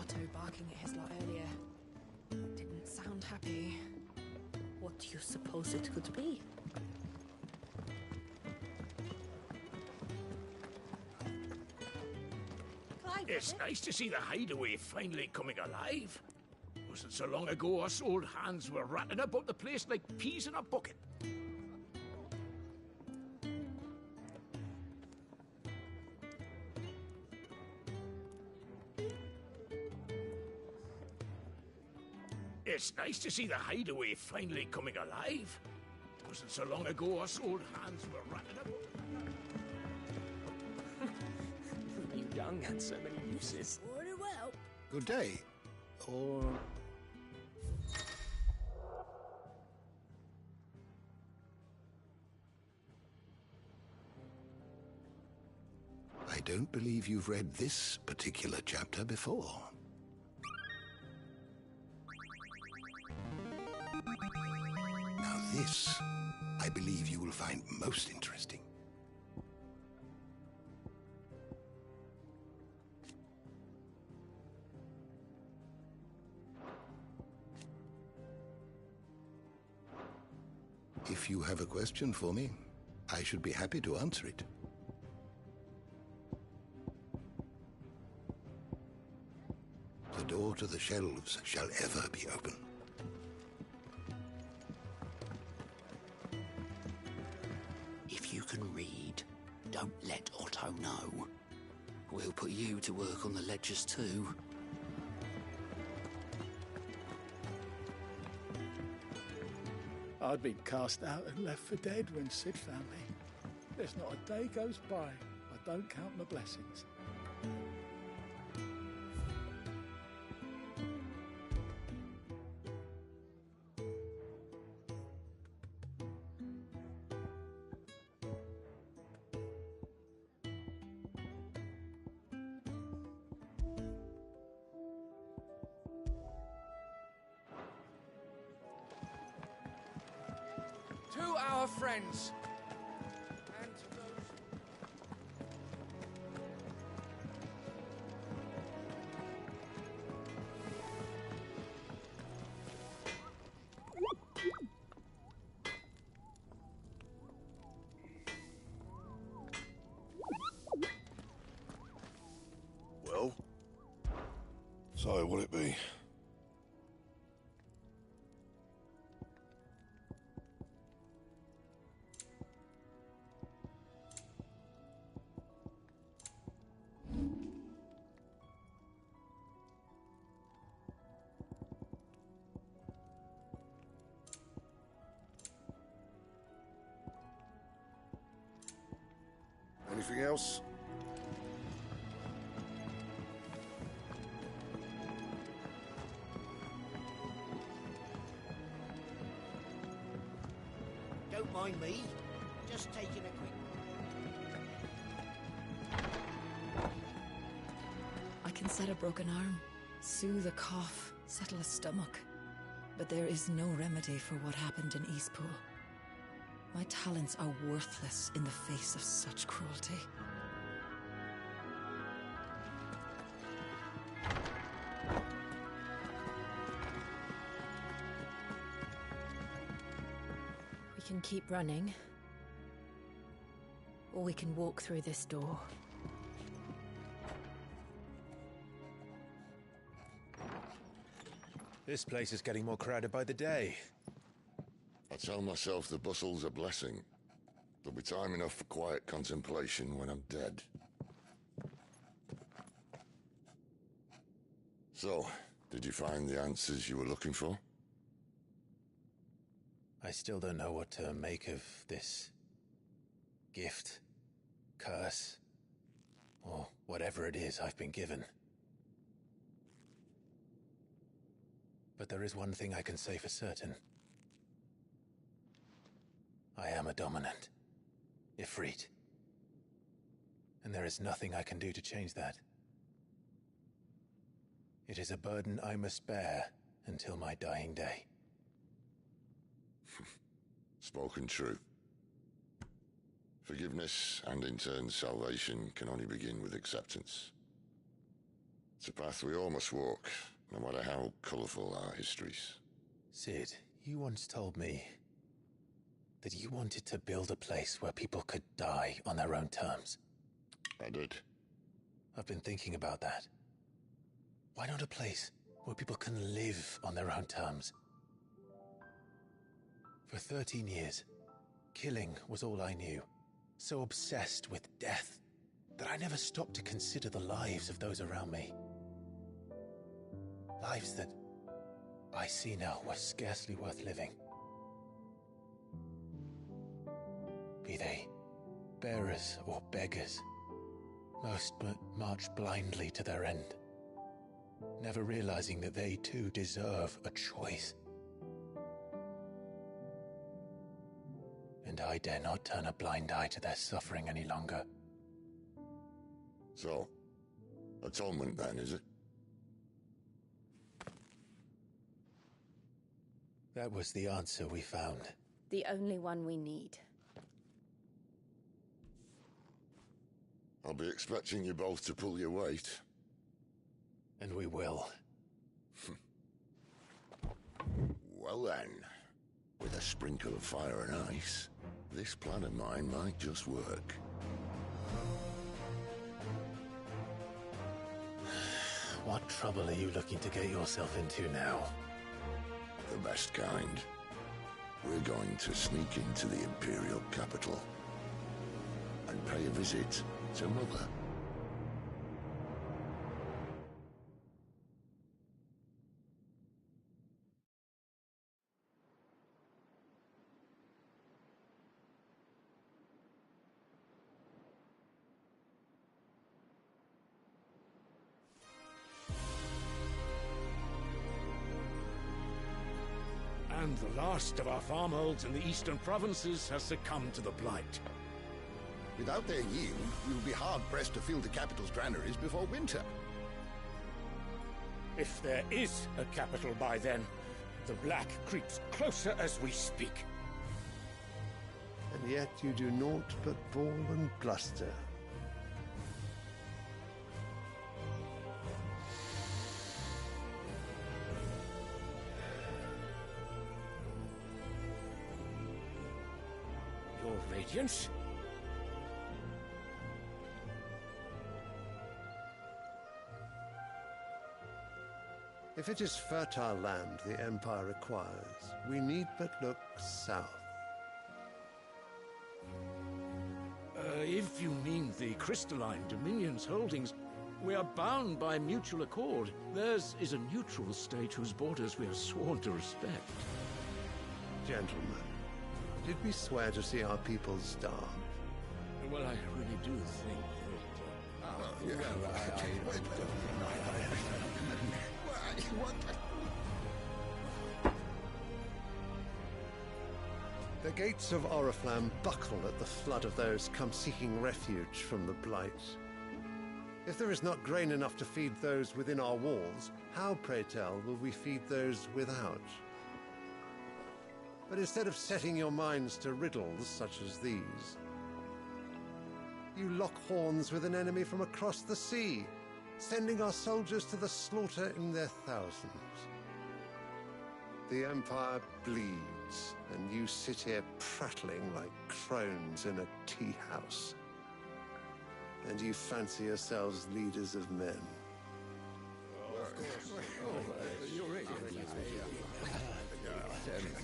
Otto barking at his lot earlier. Didn't sound happy. What do you suppose it could be? It's nice to see the hideaway finally coming alive. Wasn't so long ago us old hands were ratting about the place like peas in a bucket. It's nice to see the hideaway finally coming alive. Wasn't so long ago us old hands were ratting about... You young had so many uses. Very well. Good day. Or... I don't believe you've read this particular chapter before. Now this, I believe you will find most interesting. If you have a question for me, I should be happy to answer it. The door to the shelves shall ever be open. If you can read, don't let Otto know. We'll put you to work on the ledgers too. I'd been cast out and left for dead when Sid found me. There's not a day goes by I don't count my blessings. To our friends. And to those... Well? So, what'll it be? Anything else? Don't mind me. Just taking a quick... I can set a broken arm, soothe a cough, settle a stomach. But there is no remedy for what happened in Eastpool. My talents are worthless in the face of such cruelty. We can keep running, or we can walk through this door. This place is getting more crowded by the day. I tell myself the bustle's a blessing. There'll be time enough for quiet contemplation when I'm dead. So, did you find the answers you were looking for? I still don't know what to make of this gift, curse, or whatever it is I've been given. But there is one thing I can say for certain. I am a dominant, Ifrit. And there is nothing I can do to change that. It is a burden I must bear until my dying day. Spoken true. Forgiveness and in turn salvation can only begin with acceptance. It's a path we all must walk, no matter how colourful our histories. Sid, you once told me that you wanted to build a place where people could die on their own terms. I did. I've been thinking about that. Why not a place where people can live on their own terms? For 13 years, killing was all I knew. So obsessed with death that I never stopped to consider the lives of those around me. Lives that I see now were scarcely worth living. Be they bearers or beggars, most march blindly to their end, never realizing that they too deserve a choice. And I dare not turn a blind eye to their suffering any longer. So, atonement then, is it? That was the answer we found. The only one we need. I'll be expecting you both to pull your weight. And we will. Well then, with a sprinkle of fire and ice, this plan of mine might just work. What trouble are you looking to get yourself into now? The best kind. We're going to sneak into the Imperial capital and pay a visit to Mother. And the last of our farmholds in the eastern provinces has succumbed to the blight. Without their yield, we will be hard-pressed to fill the capital's granaries before winter. If there is a capital by then, the black creeps closer as we speak. And yet you do naught but bawl and bluster. Your Radiance? If it is fertile land the Empire requires, we need but look south. If you mean the crystalline Dominion's holdings, we are bound by mutual accord. Theirs is a neutral state whose borders we are sworn to respect. Gentlemen, did we swear to see our people starve? Well, I really do think The gates of Oriflamme buckle at the flood of those come seeking refuge from the Blight. If there is not grain enough to feed those within our walls, how, pray tell, will we feed those without? But instead of setting your minds to riddles such as these, you lock horns with an enemy from across the sea, sending our soldiers to the slaughter in their thousands. The Empire bleeds, and you sit here prattling like crones in a tea house. And you fancy yourselves leaders of men.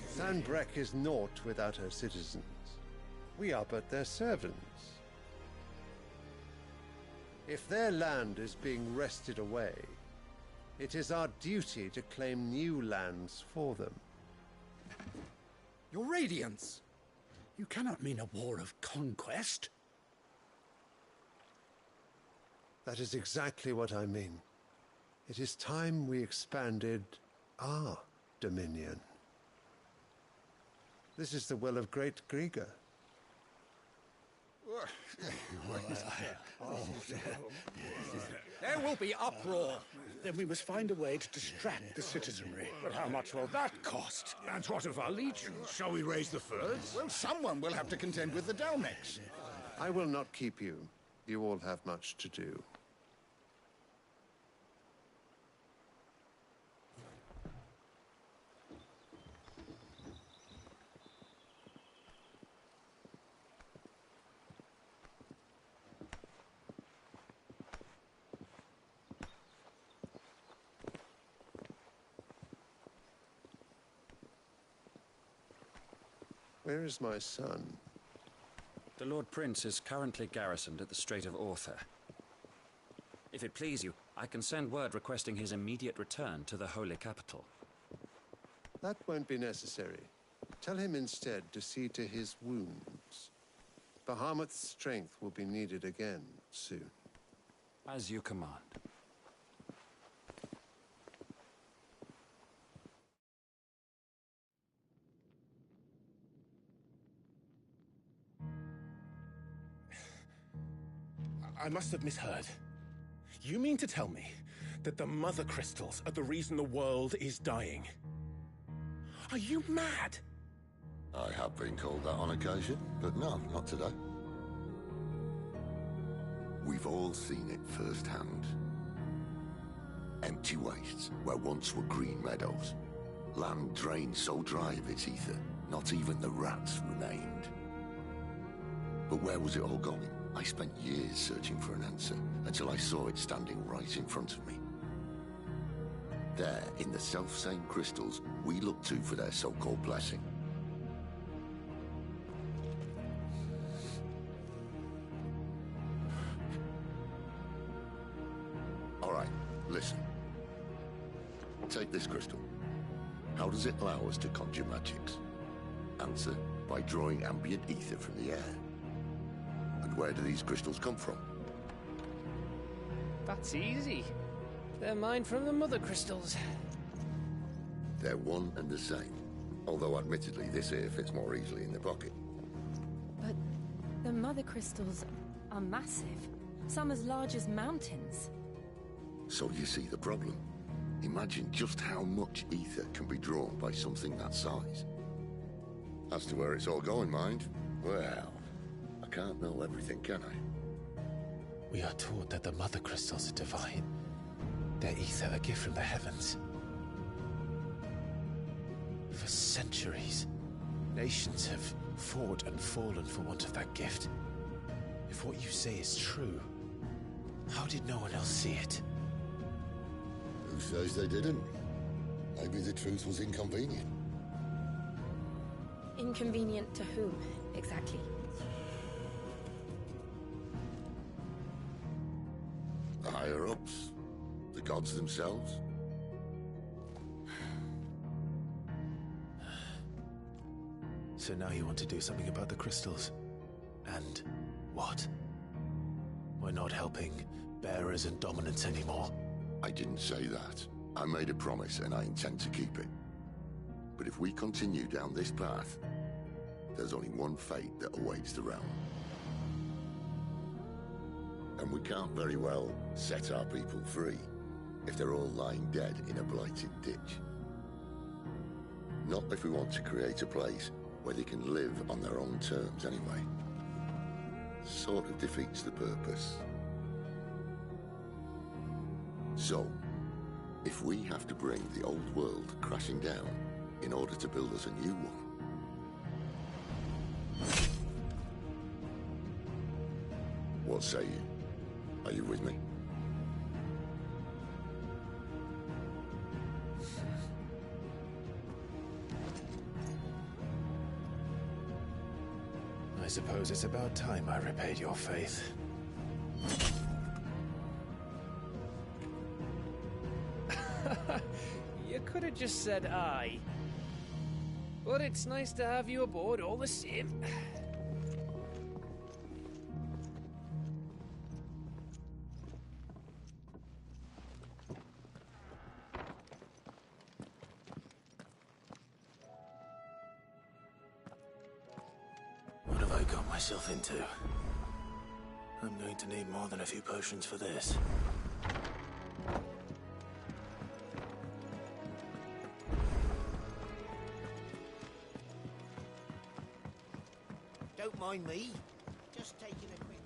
Sanbreque is naught without her citizens. We are but their servants. If their land is being wrested away, it is our duty to claim new lands for them. Your Radiance! You cannot mean a war of conquest. That is exactly what I mean. It is time we expanded our dominion. This is the will of great Grieger. There will be uproar. Then we must find a way to distract the citizenry. But how much will that cost? And what of our legions? Shall we raise the furs? Well, someone will have to contend with the Dalmex. I will not keep you. You all have much to do. Where is my son? The Lord Prince is currently garrisoned at the Strait of Author. If it please you, I can send word requesting his immediate return to the Holy Capital. That won't be necessary. Tell him instead to see to his wounds. Bahamut's strength will be needed again soon. As you command. I must have misheard. You mean to tell me that the Mother Crystals are the reason the world is dying? Are you mad? I have been called that on occasion, but no, not today. We've all seen it firsthand. Empty wastes where once were green meadows. Land drained so dry of its ether, not even the rats remained. But where was it all going? I spent years searching for an answer, until I saw it standing right in front of me. There, in the self-same crystals we look to for their so-called blessing. All right, listen. Take this crystal. How does it allow us to conjure magics? Answer, by drawing ambient ether from the air. And where do these crystals come from? That's easy. They're mined from the Mother Crystals. They're one and the same. Although admittedly this here fits more easily in the pocket. But the Mother Crystals are massive. Some as large as mountains. So you see the problem. Imagine just how much ether can be drawn by something that size. As to where it's all going, mind, well, I can't know everything, can I? We are taught that the Mother Crystals are divine. Their ether a gift from the heavens. For centuries, nations have fought and fallen for want of that gift. If what you say is true, how did no one else see it? Who says they didn't? Maybe the truth was inconvenient. Inconvenient to whom, exactly? The higher-ups? The gods themselves? So now you want to do something about the crystals. And what? We're not helping bearers and dominants anymore. I didn't say that. I made a promise and I intend to keep it. But if we continue down this path, there's only one fate that awaits the realm. And we can't very well set our people free if they're all lying dead in a blighted ditch. Not if we want to create a place where they can live on their own terms anyway. Sort of defeats the purpose. So, if we have to bring the old world crashing down in order to build us a new one, what say you? Are you with me? I suppose it's about time I repaid your faith. You could have just said aye. But it's nice to have you aboard all the same. What have I got myself into? I'm going to need more than a few potions for this. Don't mind me. Just taking a quick...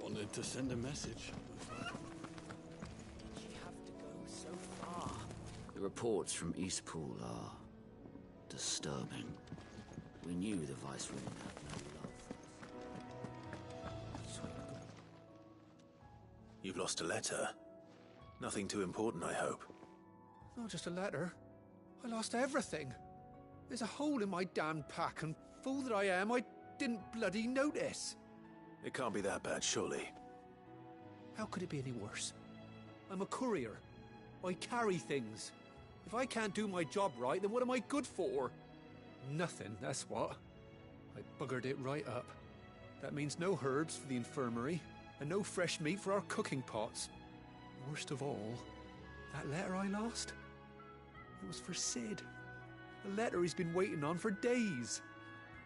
Wanted to send a message. Did she have to go so far? The reports from Eastpool are disturbing. We knew the Viceroy had no love for us. You've lost a letter. Nothing too important, I hope. Not just a letter. I lost everything. There's a hole in my damn pack, and fool that I am, I didn't bloody notice. It can't be that bad, surely. How could it be any worse? I'm a courier. I carry things. If I can't do my job right, then what am I good for? Nothing, that's what. I buggered it right up. That means no herbs for the infirmary, and no fresh meat for our cooking pots. Worst of all, that letter I lost? It was for Sid. A letter he's been waiting on for days.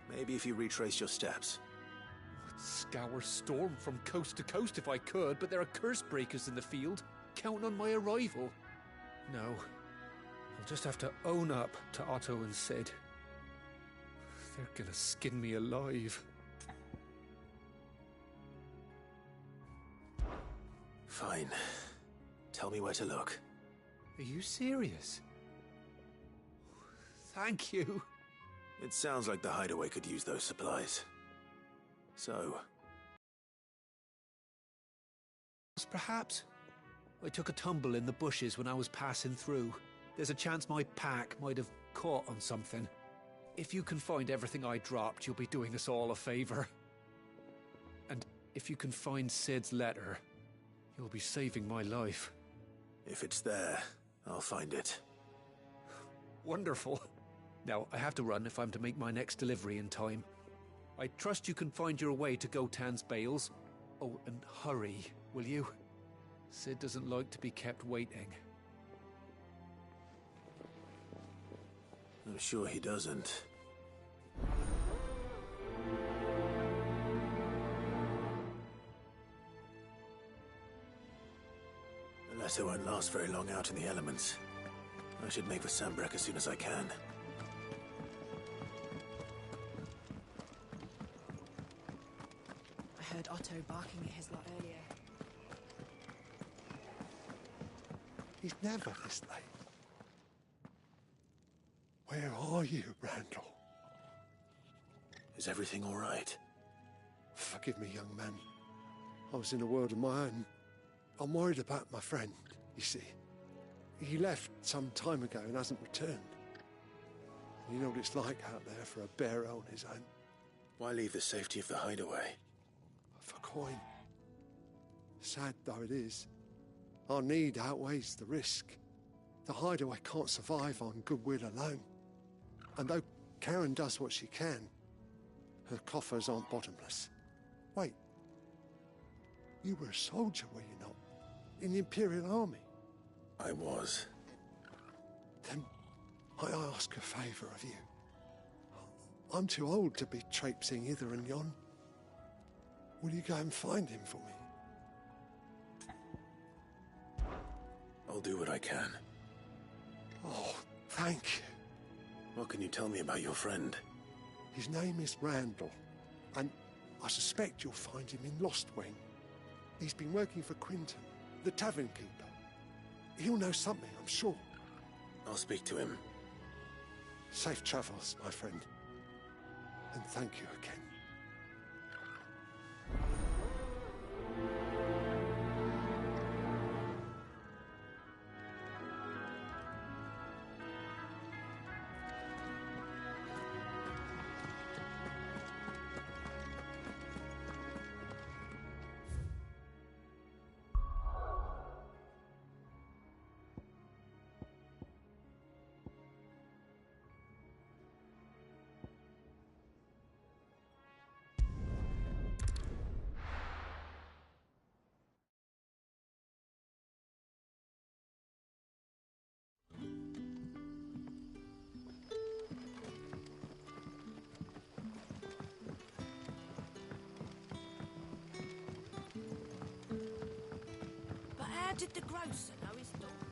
Maybe if you retrace your steps. I'd scour Storm from coast to coast if I could, but there are curse breakers in the field, counting on my arrival. No, I'll just have to own up to Otto and Sid. They're gonna skin me alive. Fine. Tell me where to look. Are you serious? Thank you. It sounds like the hideaway could use those supplies. So... Perhaps. I took a tumble in the bushes when I was passing through. There's a chance my pack might have caught on something. If you can find everything I dropped, you'll be doing us all a favor. And if you can find Sid's letter, you'll be saving my life. If it's there, I'll find it. Wonderful. Now, I have to run if I'm to make my next delivery in time. I trust you can find your way to Gotan's bales. Oh, and hurry, will you? Sid doesn't like to be kept waiting. I'm sure he doesn't. The letter won't last very long out in the elements. I should make for Sambrek as soon as I can. I heard Otto barking at his lot earlier. He's never this late. Where are you, Randall? Is everything all right? Forgive me, young man. I was in a world of my own. I'm worried about my friend, you see. He left some time ago and hasn't returned. You know what it's like out there for a bearer on his own. Why leave the safety of the hideaway? For coin. Sad though it is, our need outweighs the risk. The hideaway can't survive on goodwill alone. And though Karen does what she can, her coffers aren't bottomless. Wait. You were a soldier, were you not? In the Imperial Army? I was. Then I ask a favour of you. I'm too old to be traipsing hither and yon. Will you go and find him for me? I'll do what I can. Oh, thank you. What can you tell me about your friend? His name is Randall, and I suspect you'll find him in Lostwing. He's been working for Quinton, the tavern keeper. He'll know something, I'm sure. I'll speak to him. Safe travels, my friend. And thank you again. Did the grocer know his daughter?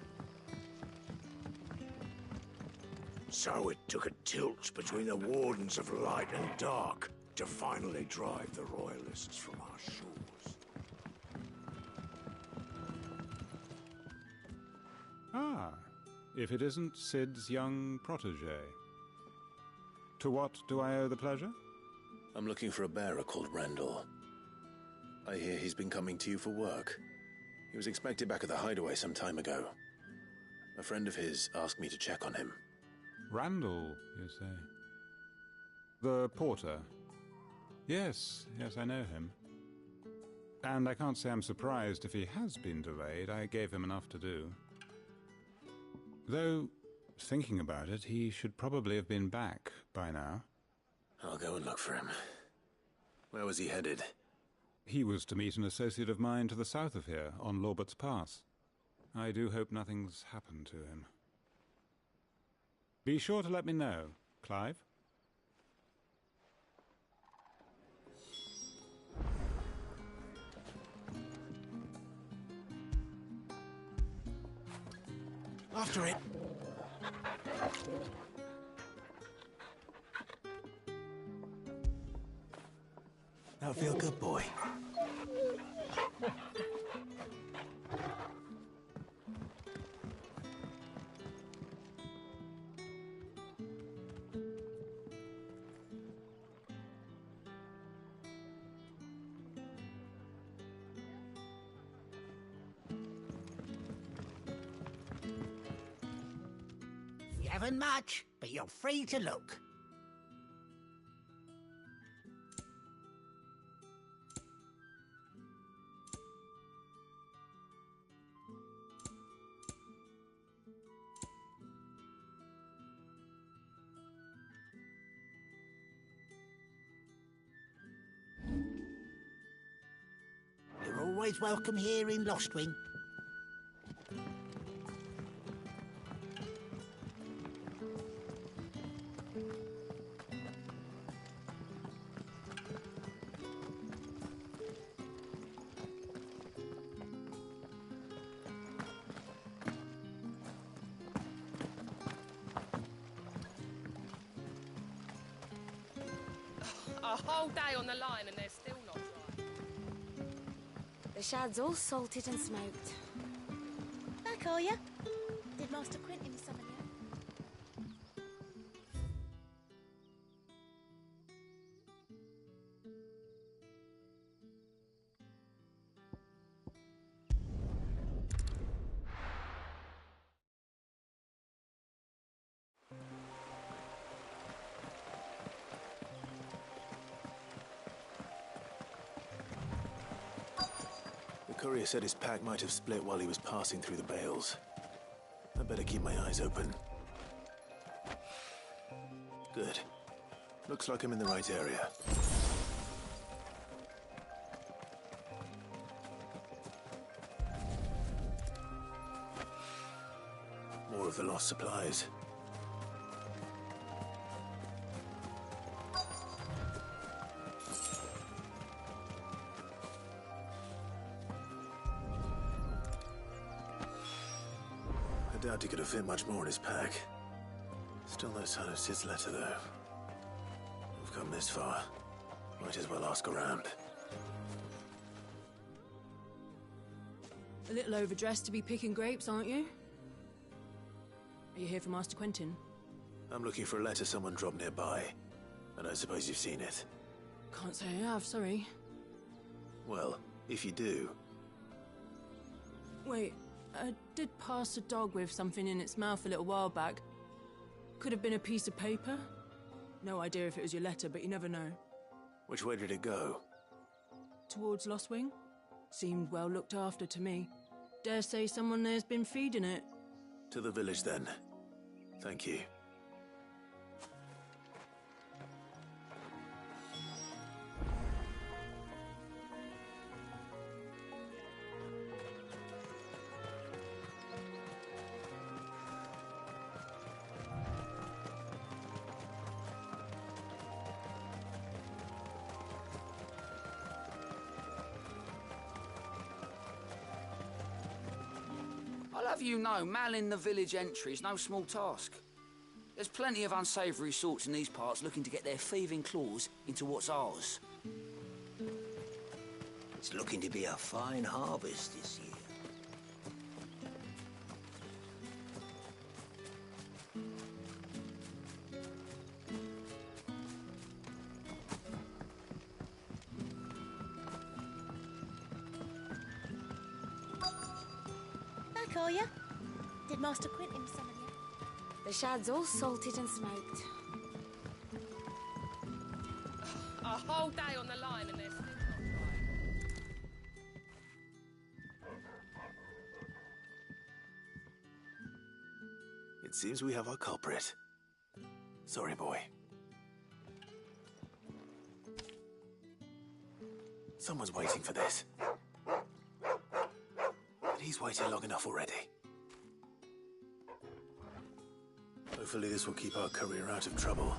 So it took a tilt between the Wardens of Light and Dark to finally drive the Royalists from our shores. Ah, if it isn't Sid's young protege. To what do I owe the pleasure? I'm looking for a bearer called Randall. I hear he's been coming to you for work. He was expected back at the hideaway some time ago. A friend of his asked me to check on him. Randall, you say? The porter? Yes, I know him. And I can't say I'm surprised if he has been delayed. I gave him enough to do. Though, thinking about it, he should probably have been back by now. I'll go and look for him. Where was he headed? He was to meet an associate of mine to the south of here, on Lorbert's Pass. I do hope nothing's happened to him. Be sure to let me know, Clive. After it. That'll feel good, boy. You haven't much, but you're free to look. You're always welcome here in Lostwing. A whole day on the line and they're still not dry. The shad's all salted and smoked. Back, are ya? Did Master Quentin summon you? The courier said his pack might have split while he was passing through the bales. I better keep my eyes open. Good. Looks like I'm in the right area. More of the lost supplies. I doubt he could have fit much more in his pack. Still no sign of Sid's letter, though. We've come this far. Might as well ask around. A little overdressed to be picking grapes, aren't you? Are you here for Master Quentin? I'm looking for a letter someone dropped nearby. And I suppose you've seen it. Can't say I have, sorry. Well, if you do... Wait, I did pass a dog with something in its mouth a little while back. Could have been a piece of paper. No idea if it was your letter, but you never know. Which way did it go? Towards Lostwing? Seemed well looked after to me. Dare say someone there's been feeding it. To the village, then. Thank you. I'll have you know, malling the village entry is no small task. There's plenty of unsavoury sorts in these parts looking to get their thieving claws into what's ours. It's looking to be a fine harvest this year. Back, are ya? Did Master Quentin summon you? The shad's all salted and smoked. A whole day on the line and they're still not It seems we have our culprit. Sorry, boy. Someone's waiting for this. And he's waited long enough already. Hopefully this will keep our career out of trouble.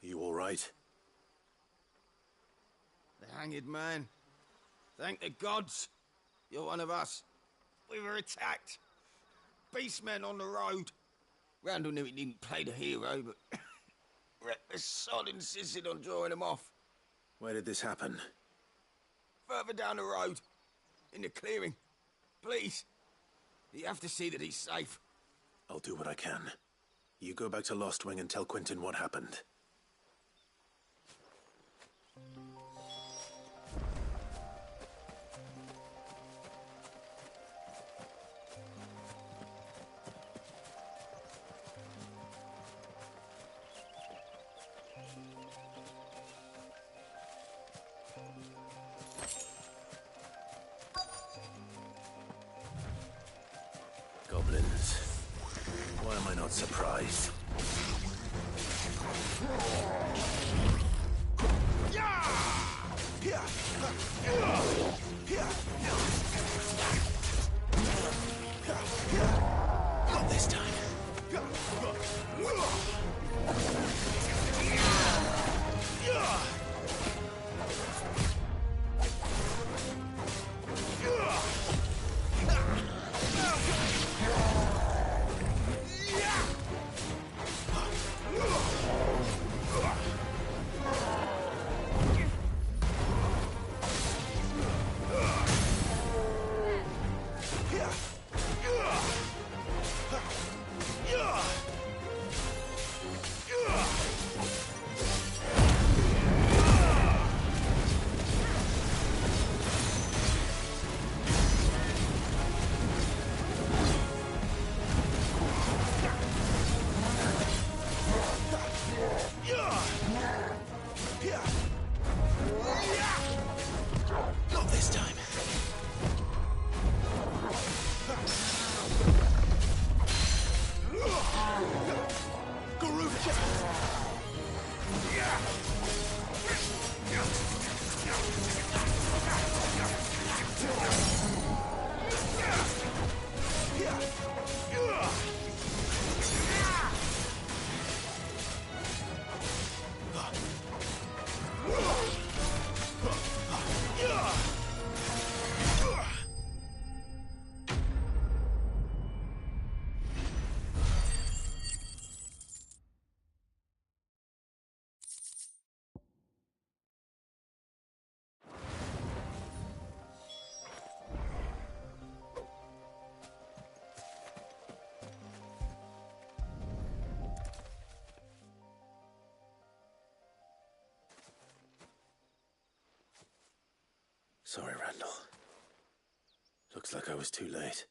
You all right? The hanged man. Thank the gods. You're one of us. We were attacked. Beastmen on the road. Randall knew he didn't play the hero, but reckless sod insisted on drawing him off. Where did this happen? Further down the road. In the clearing. Please. You have to see that he's safe. I'll do what I can. You go back to Lost Wing and tell Quentin what happened. Goblins. Why am I not surprised? Not this time. Sorry, Randall. Looks like I was too late.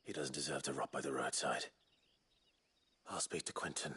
He doesn't deserve to rot by the roadside. I'll speak to Quentin.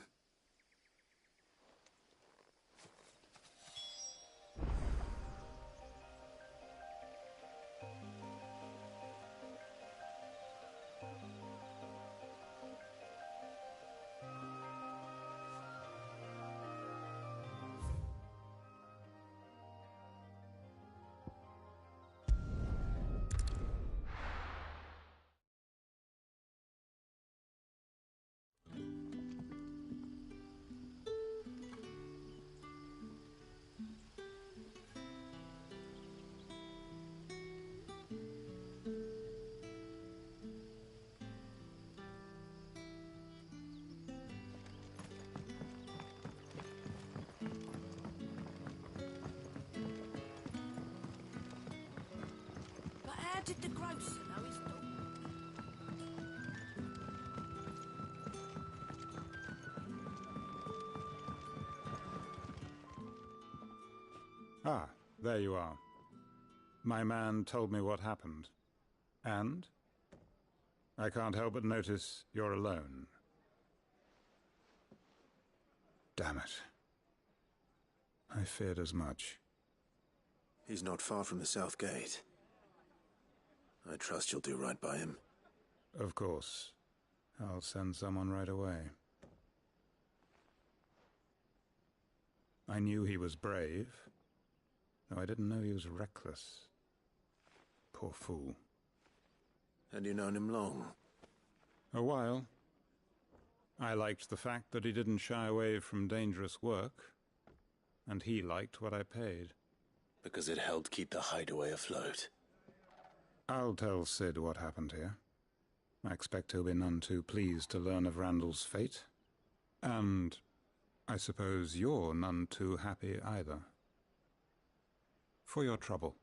How did the grocer know his dog? Ah, there you are. My man told me what happened. And? I can't help but notice you're alone. Damn it. I feared as much. He's not far from the South Gate. I trust you'll do right by him. Of course. I'll send someone right away. I knew he was brave, though I didn't know he was reckless. Poor fool. Had you known him long? A while. I liked the fact that he didn't shy away from dangerous work, and he liked what I paid. Because it helped keep the hideaway afloat. I'll tell Sid what happened here. I expect he'll be none too pleased to learn of Randall's fate. And I suppose you're none too happy either. For your trouble.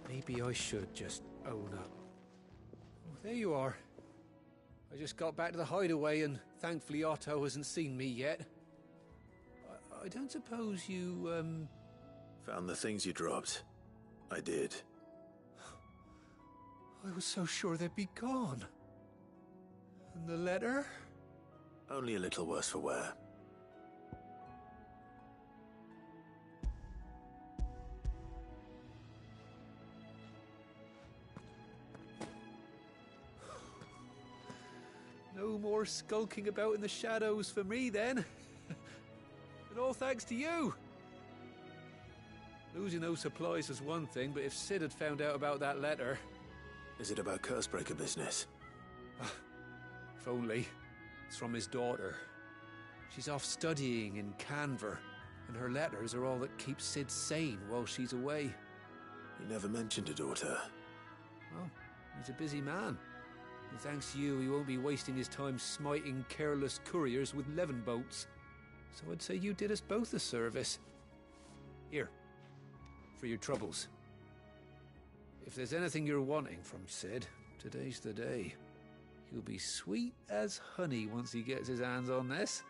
Maybe I should just own up. Oh, there you are. I just got back to the hideaway and thankfully Otto hasn't seen me yet. I don't suppose you, Found the things you dropped. I did. I was so sure they'd be gone. And the letter? Only a little worse for wear. No more skulking about in the shadows for me, then. And all thanks to you. Losing those supplies was one thing, but if Sid had found out about that letter... Is it about Cursebreaker business? If only. It's from his daughter. She's off studying in Canver, and her letters are all that keeps Sid sane while she's away. He never mentioned a daughter. Well, he's a busy man. And thanks to you, he won't be wasting his time smiting careless couriers with levin boats. So I'd say you did us both a service. Here, for your troubles. If there's anything you're wanting from Sid, today's the day. He'll be sweet as honey once he gets his hands on this.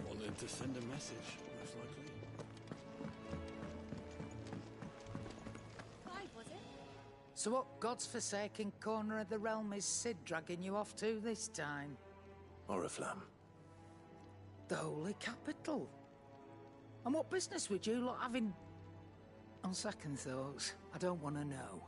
Wanted to send a message, most likely. So what God's forsaken corner of the realm is Sid dragging you off to this time? Oriflamme. The Holy Capital. And what business would you lot have in... On second thoughts, I don't want to know.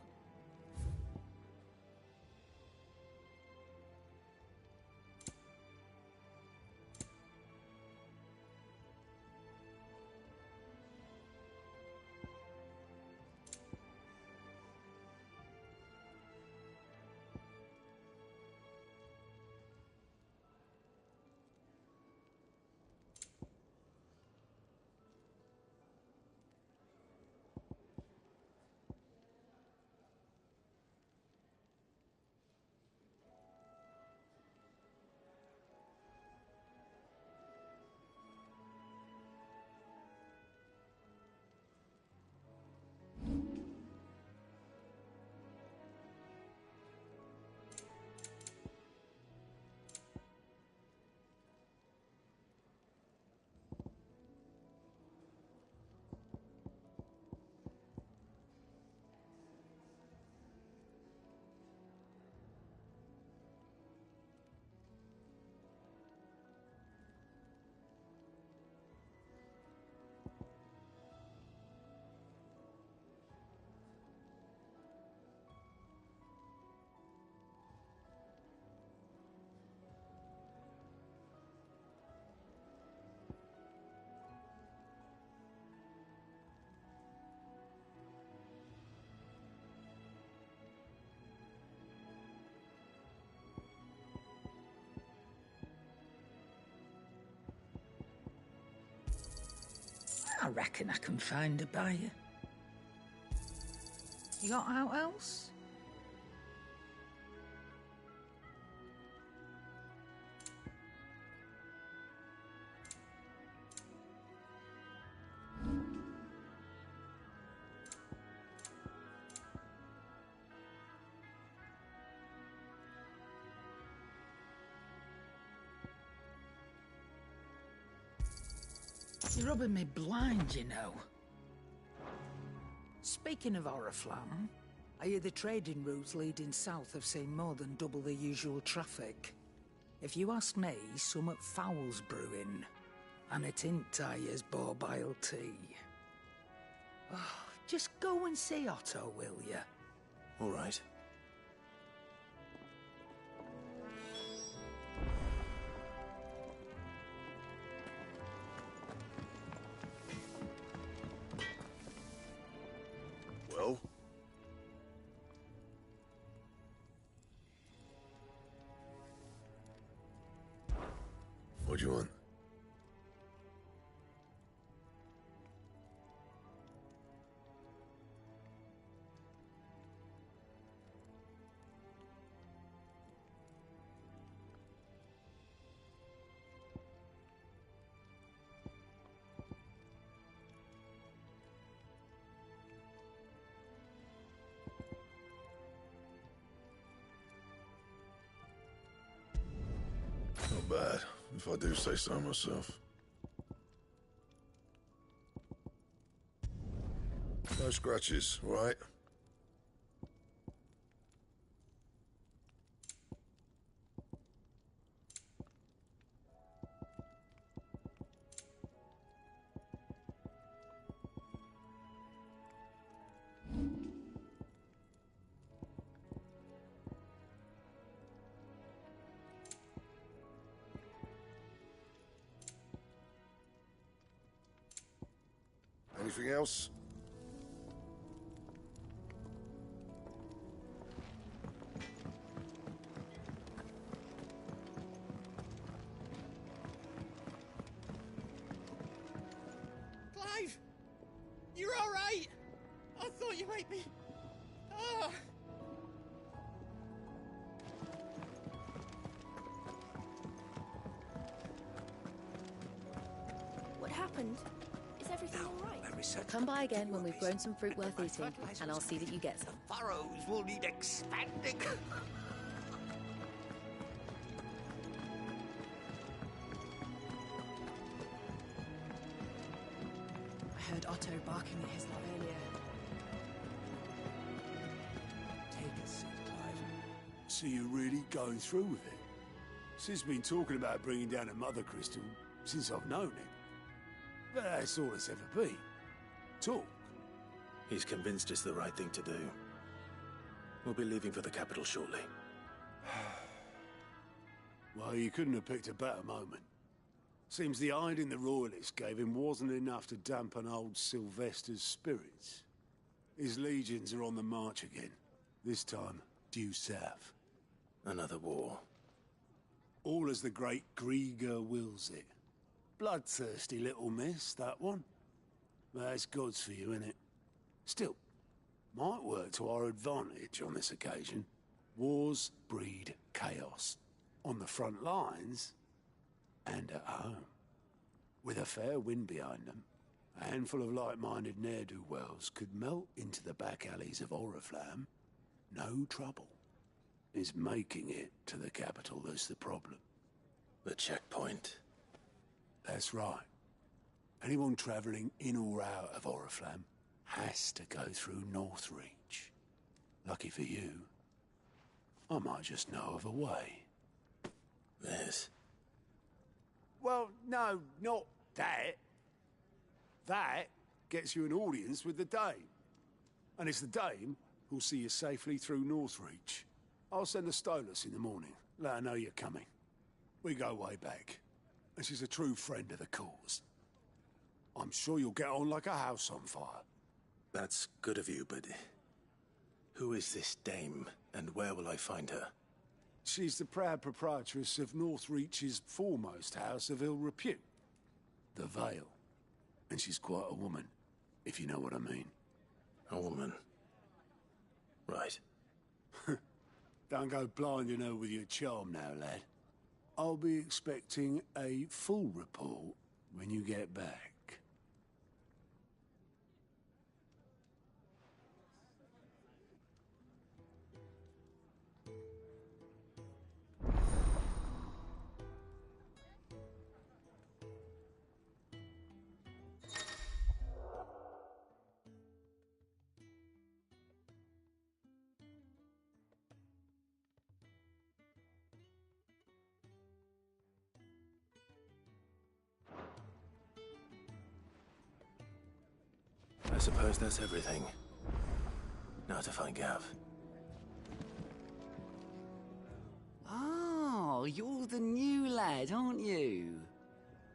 I reckon I can find a buyer. You got out else? You're rubbing me blind, you know. Speaking of Oriflamme, I hear the trading routes leading south have seen more than double the usual traffic. If you ask me, summat foul's brewing, and it ain't Tyre's borbile tea. Oh, just go and see Otto, will ya? All right. Well? What do you want? Not bad, if I do say so myself. No scratches, right? Anything else? Clive! You're all right! I thought you might be... Ah! What happened? Is everything all right? Come by again when we've grown some fruit worth eating, and I'll see that you get some. Furrows will need expanding. I heard Otto barking at his lot earlier. Take a seat, Clive. So you're really going through with it? Sid's been talking about bringing down a mother crystal since I've known him. But that's all it's ever been. Talk. He's convinced it's the right thing to do. We'll be leaving for the capital shortly. Well, you couldn't have picked a better moment. Seems the hiding the Royalists gave him wasn't enough to dampen old Sylvester's spirits. His legions are on the march again. This time, due south. Another war. All as the great Grieger wills it. Bloodthirsty little miss, that one. That's God's for you, innit? Still, might work to our advantage on this occasion. Wars breed chaos. On the front lines, and at home. With a fair wind behind them, a handful of like-minded ne'er-do-wells could melt into the back alleys of Oriflamme. No trouble. It's making it to the capital that's the problem. The checkpoint. That's right. Anyone travelling in or out of Oriflamme has to go through Northreach. Lucky for you, I might just know of a way. This? Well, no, not that. That gets you an audience with the Dame. And it's the Dame who'll see you safely through Northreach. I'll send a Stolas in the morning, let her know you're coming. We go way back, and she's a true friend of the cause. I'm sure you'll get on like a house on fire. That's good of you, but... who is this Dame, and where will I find her? She's the proud proprietress of Northreach's foremost house of ill repute, the Vale. And she's quite a woman, if you know what I mean. A woman? Right. Don't go blinding her with your charm now, lad. I'll be expecting a full report when you get back. I suppose that's everything. Now to find Gav. Oh, you're the new lad, aren't you?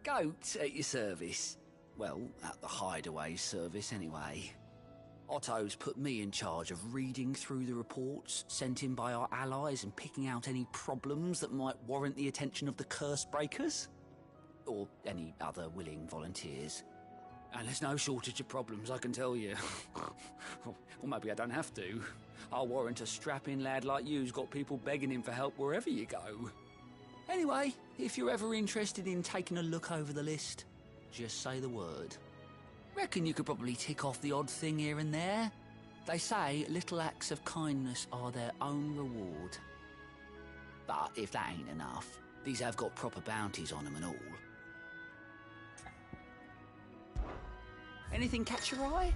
Goat at your service. Well, at the hideaway service, anyway. Otto's put me in charge of reading through the reports sent in by our allies and picking out any problems that might warrant the attention of the curse breakers. Or any other willing volunteers. And there's no shortage of problems, I can tell you. Or maybe I don't have to. I'll warrant a strapping lad like you's got people begging him for help wherever you go. Anyway, if you're ever interested in taking a look over the list, just say the word. Reckon you could probably tick off the odd thing here and there. They say little acts of kindness are their own reward. But if that ain't enough, These have got proper bounties on them and all. Anything catch your eye?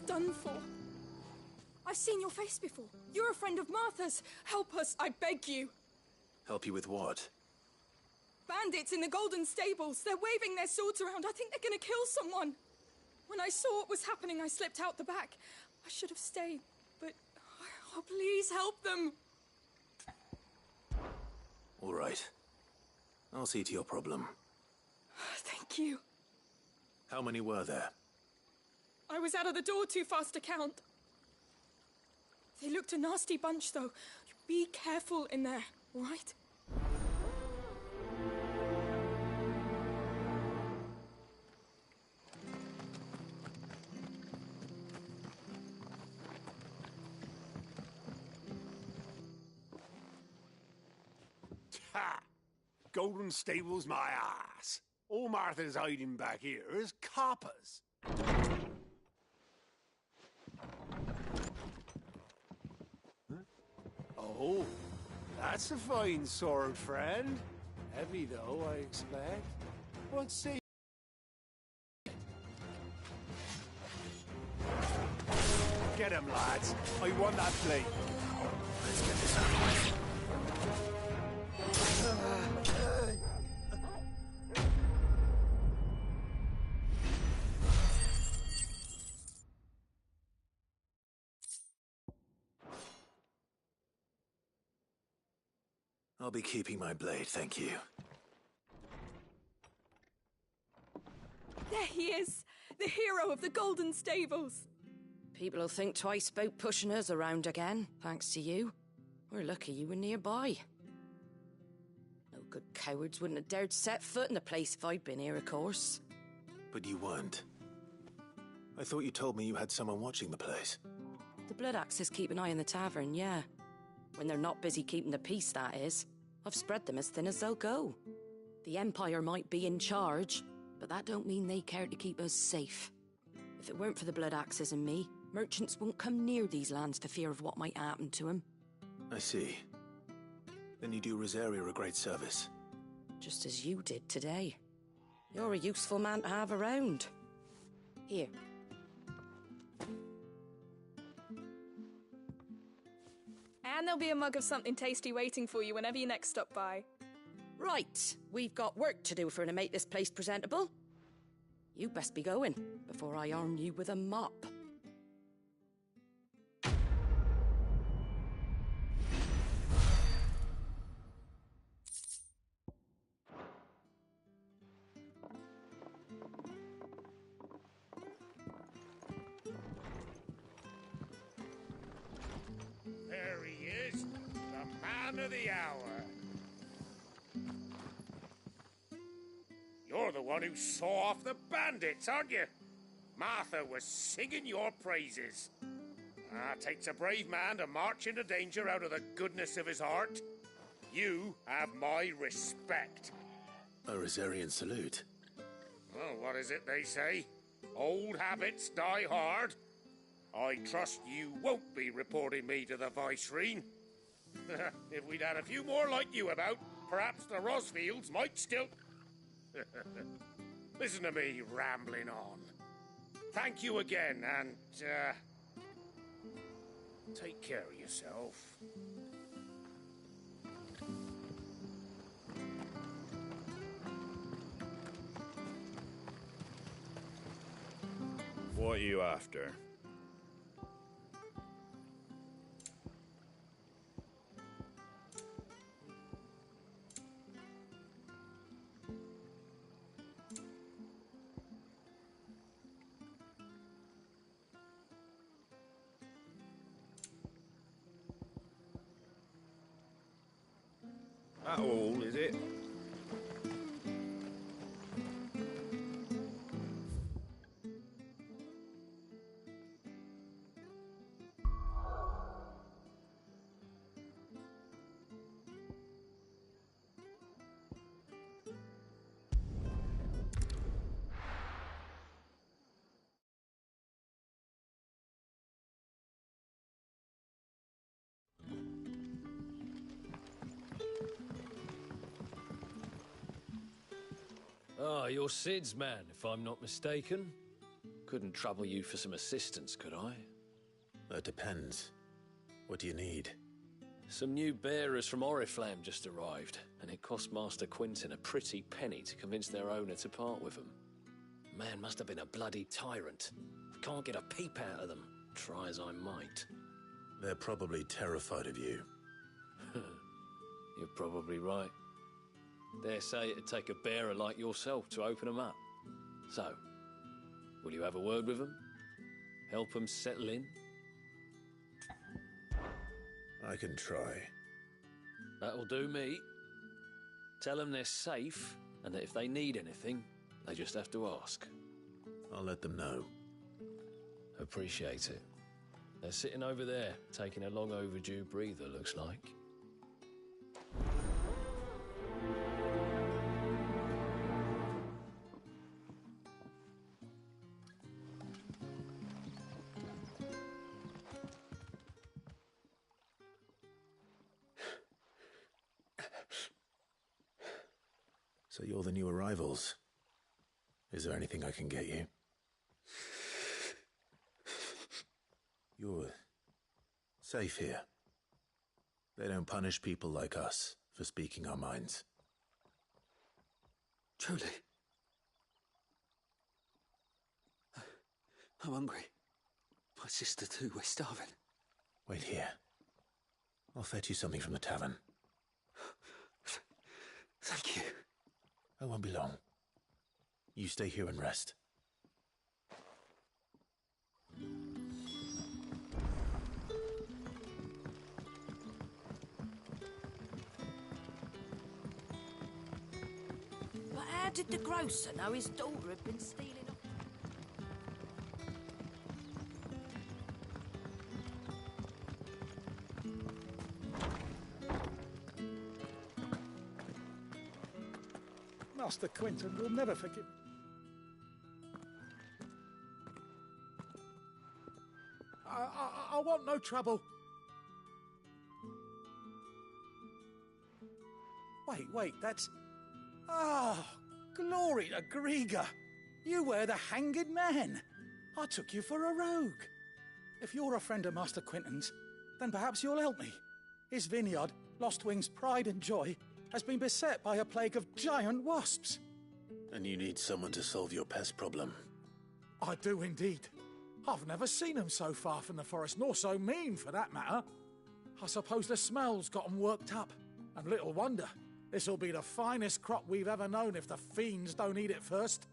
Done for. I've seen your face before. You're a friend of Martha's. Help us, I beg you. Help you with what? Bandits in the Golden Stables. They're waving their swords around. I think they're gonna kill someone. When I saw what was happening, I slipped out the back. I should have stayed, but... Oh, please help them. All right. I'll see to your problem. Thank you. How many were there? I was out of the door too fast to count. They looked a nasty bunch, though. Be careful in there, all right? Ha! Golden Stables, my ass. All Martha's hiding back here is coppers. Oh, that's a fine sword, friend. Heavy, though, I expect. What's say? Get him, lads. I want that blade. Let's get this out of the way. I'll be keeping my blade, thank you. There he is, the hero of the Golden Stables. People will think twice about pushing us around again, thanks to you. We're lucky you were nearby. No good cowards wouldn't have dared set foot in the place if I'd been here, of course. But you weren't. I thought you told me you had someone watching the place. The Blood Axes keep an eye on the tavern, yeah. When they're not busy keeping the peace, that is. I've spread them as thin as they'll go. The Empire might be in charge, but that don't mean they care to keep us safe. If it weren't for the Blood Axes and me, merchants won't come near these lands for fear of what might happen to them. I see. Then you do Rosaria a great service. Just as you did today. You're a useful man to have around. Here. And there'll be a mug of something tasty waiting for you whenever you next stop by. Right, we've got work to do for to make this place presentable. You best be going, before I arm you with a mop. There he is, the man of the hour. You're the one who saw off the bandits, aren't you? Martha was singing your praises. Takes a brave man to march into danger out of the goodness of his heart. You have my respect. A Rosarian salute. Oh, what is it they say? Old habits die hard. I trust you won't be reporting me to the Viceroy. If we'd had a few more like you about, perhaps the Rosfields might still... Listen to me rambling on. Thank you again, and, take care of yourself. What are you after? That all, is it? Ah, you're Sid's man, if I'm not mistaken. Couldn't trouble you for some assistance, could I? That depends. What do you need? Some new bearers from Oriflamme just arrived, and it cost Master Quinton a pretty penny to convince their owner to part with them. Man must have been a bloody tyrant. Can't get a peep out of them, try as I might. They're probably terrified of you. You're probably right. Dare say it'd take a bearer like yourself to open them up. So, will you have a word with them? Help them settle in? I can try. That'll do me. Tell them they're safe, and that if they need anything, they just have to ask. I'll let them know. Appreciate it. They're sitting over there, taking a long overdue breather, looks like. So you're the new arrivals. Is there anything I can get you? You're safe here. They don't punish people like us for speaking our minds. Truly. I'm hungry. My sister too, we're starving. Wait here. I'll fetch you something from the tavern. Thank you. I won't be long. You stay here and rest. But how did the grocer know his daughter had been stealing off? Master Quinton will never forgive me. I want no trouble. Wait, that's... Ah, glory to Griga. You were the hanged man. I took you for a rogue. If you're a friend of Master Quinton's, then perhaps you'll help me. His vineyard, Lostwing's pride and joy, has been beset by a plague of giant wasps. And you need someone to solve your pest problem. I do indeed. I've never seen them so far from the forest, nor so mean, for that matter. I suppose the smell's got 'em worked up. And little wonder. This'll be the finest crop we've ever known if the fiends don't eat it first.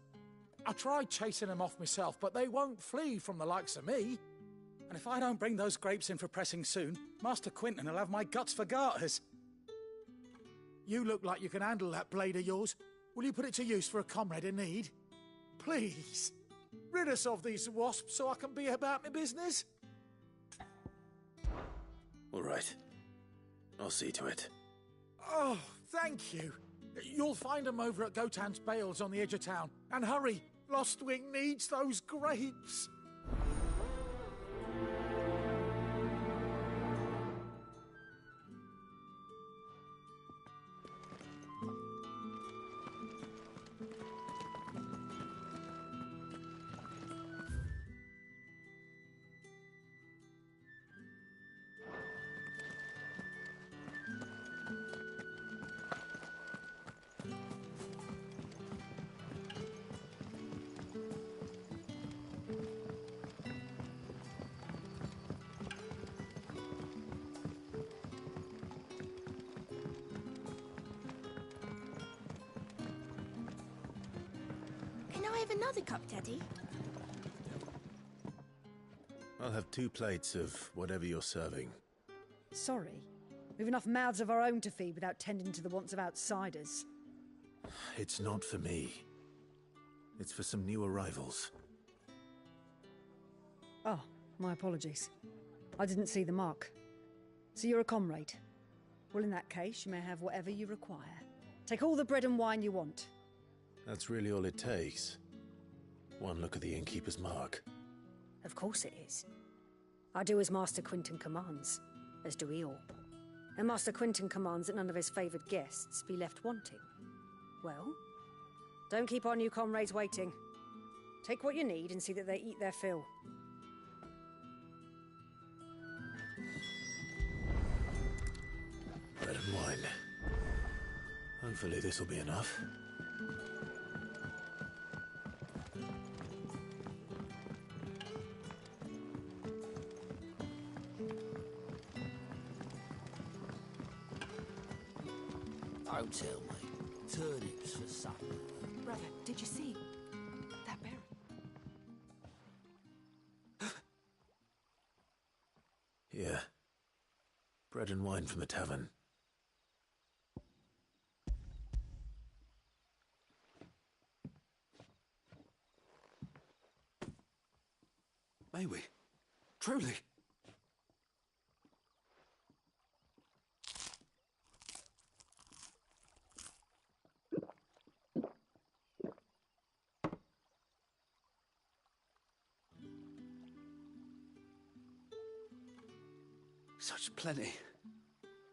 I tried chasing them off myself, but they won't flee from the likes of me. And if I don't bring those grapes in for pressing soon, Master Quinton will have my guts for garters. You look like you can handle that blade of yours. Will you put it to use for a comrade in need? Please. Rid us of these wasps so I can be about my business. All right. I'll see to it. Oh, thank you. You'll find them over at Gotan's Bales on the edge of town. And hurry, Lostwing needs those grapes. Can I have another cup, Daddy? I'll have 2 plates of whatever you're serving. Sorry, We've enough mouths of our own to feed without tending to the wants of outsiders. It's not for me. It's for some new arrivals. Oh, my apologies. I didn't see the mark. So you're a comrade? Well, in that case, you may have whatever you require. Take all the bread and wine you want. That's really all it takes. One look at the innkeeper's mark. Of course it is. I do as Master Quinton commands, as do we all. And Master Quinton commands that none of his favoured guests be left wanting. Well, don't keep our new comrades waiting. Take what you need and see that they eat their fill. Bread and wine. Hopefully this'll be enough. Don't tell me. Turnips for supper. Brother, did you see that bear? Yeah. Bread and wine from the tavern. May we? Truly? Such plenty.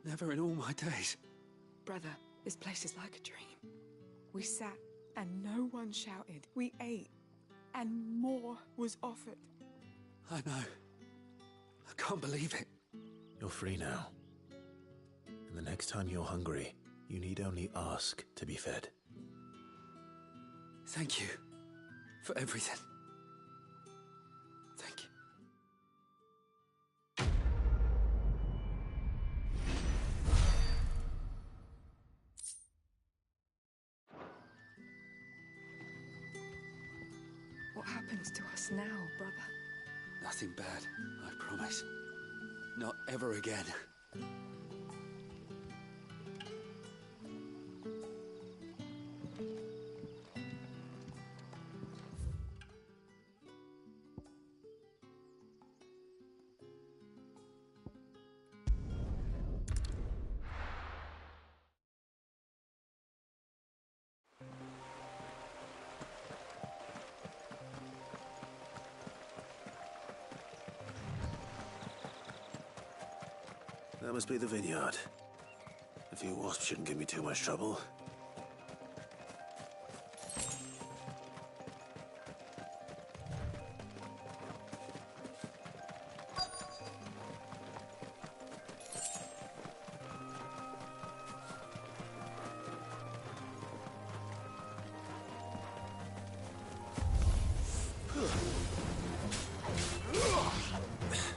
Never in all my days. Brother, this place is like a dream. We sat and no one shouted. We ate and more was offered. I know. I can't believe it. You're free now. And the next time you're hungry, you need only ask to be fed. Thank you for everything. Thank you. What happens to us now, brother? Nothing bad, I promise. Not ever again. That must be the vineyard. A few wasps shouldn't give me too much trouble.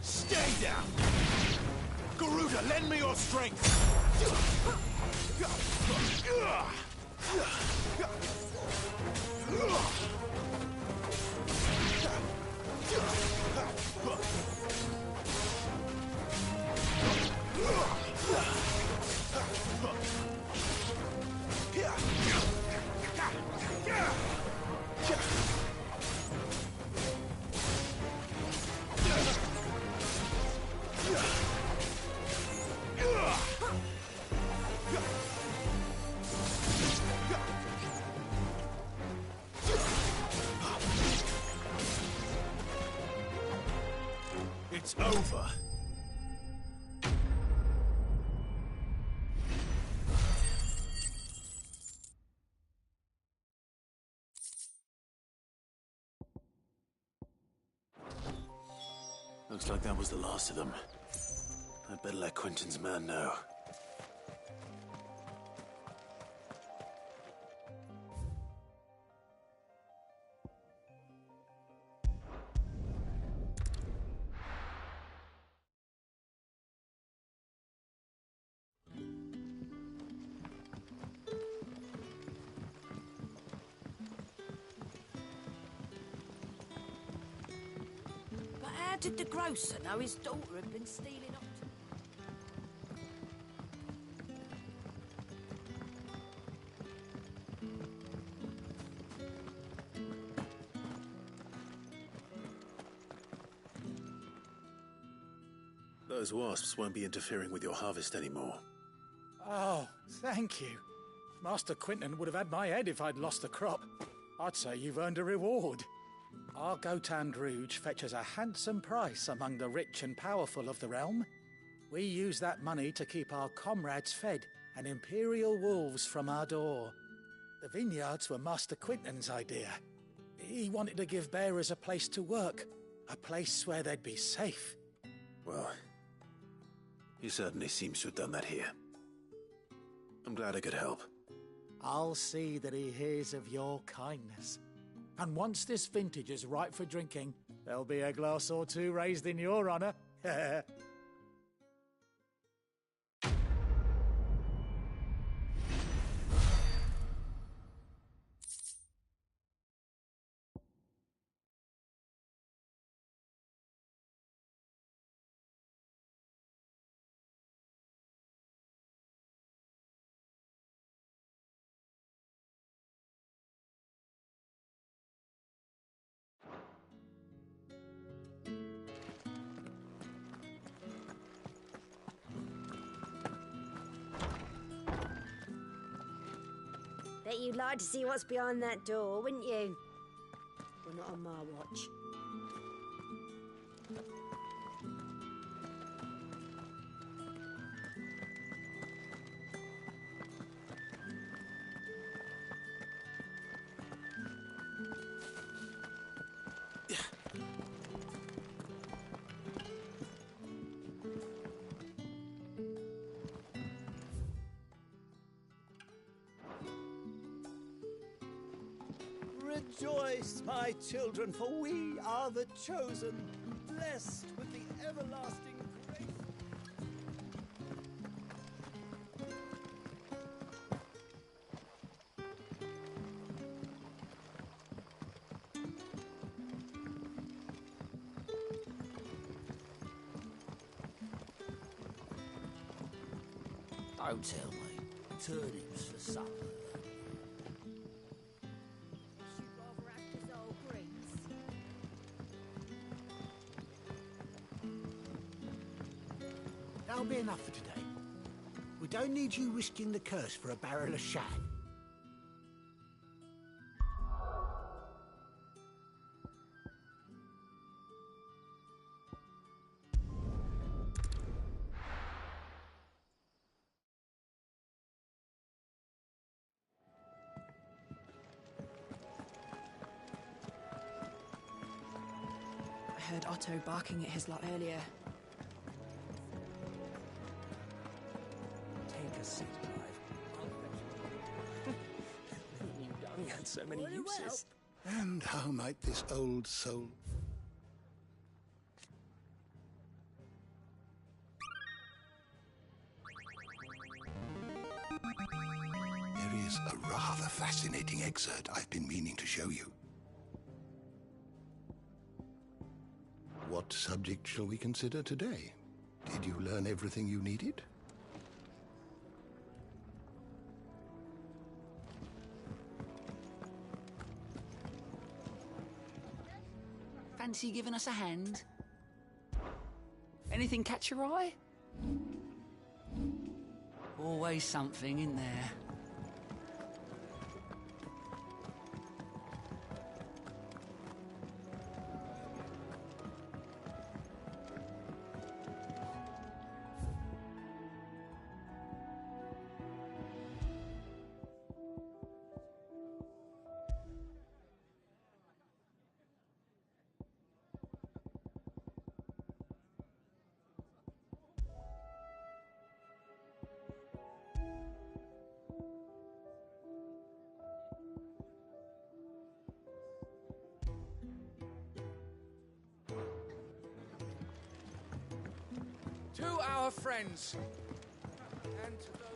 Stay down! Garuda, lend me your strength! It's over. Looks like that was the last of them. I'd better let Quentin's man know. But how did the grocer know his daughter had been stealing up Those wasps won't be interfering with your harvest anymore. Oh, thank you. Master Quinton would have had my head if I'd lost the crop. I'd say you've earned a reward. Our Gotand Rouge fetches a handsome price among the rich and powerful of the realm. We use that money to keep our comrades fed and imperial wolves from our door. The vineyards were Master Quinton's idea. He wanted to give bearers a place to work, a place where they'd be safe. Well, he certainly seems to have done that here. I'm glad I could help. I'll see that he hears of your kindness. And once this vintage is ripe for drinking, there'll be a glass or two raised in your honour. Bet you'd like to see what's behind that door, wouldn't you? Well, not on my watch. Rejoice, my children, for we are the chosen, blessed with the everlasting grace. Don't tell me. Turnips for supper. That'll be enough for today. We don't need you risking the curse for a barrel of shad. I heard Otto barking at his lot earlier. Take a seat, Clive. You dung had so many uses. And how might this old soul... There is a rather fascinating excerpt I've been meaning to show you. What subject shall we consider today? Did you learn everything you needed? Fancy giving us a hand? Anything catch your eye? Always something in there. To our friends, and to those